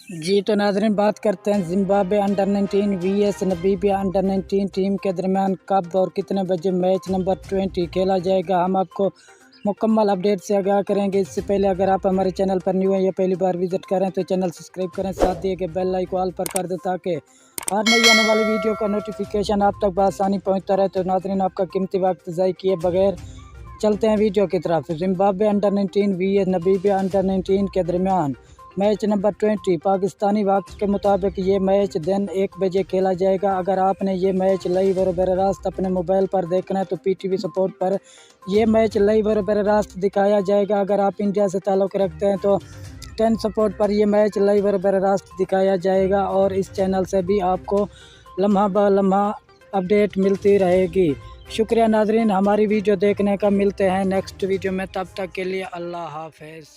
जी तो नाज़रीन, बात करते हैं Zimbabwe under nineteen VS Namibia under nineteen team के दरमियान कब और कितने बजे मैच नंबर 20 खेला जाएगा। हम आपको मुकम्मल अपडेट से आगाह करेंगे। इससे पहले अगर आप हमारे चैनल पर न्यू हैं या पहली बार विजिट करें तो चैनल सब्सक्राइब करें, साथ दिए गए बेल आइकन ऑल पर कर दें ताकि हर नई आने वाली वीडियो का नोटिफिकेशन आप तक बआसानी पहुँचता रहे। तो नाज़रीन, आपका कीमती वक्त ज़ाय किए बगैर चलते हैं वीडियो की तरफ। Zimbabwe under nineteen VS Namibia under nineteen के दरमियान मैच नंबर 20 पाकिस्तानी वक्त के मुताबिक ये मैच दिन 1 बजे खेला जाएगा। अगर आपने ये मैच लाइव और बर रास्त अपने मोबाइल पर देखना है तो पीटीवी सपोर्ट पर ये मैच लाइव और बर रास्त दिखाया जाएगा। अगर आप इंडिया से ताल्लुक़ रखते हैं तो 10 सपोर्ट पर यह मैच लाइव और बर रास्त दिखाया जाएगा और इस चैनल से भी आपको लम्हा ब लम्हा अपडेट मिलती रहेगी। शुक्रिया नाज़रीन, हमारी वीडियो देखने का। मिलते हैं नेक्स्ट वीडियो में, तब तक के लिए अल्लाह हाफ़िज़।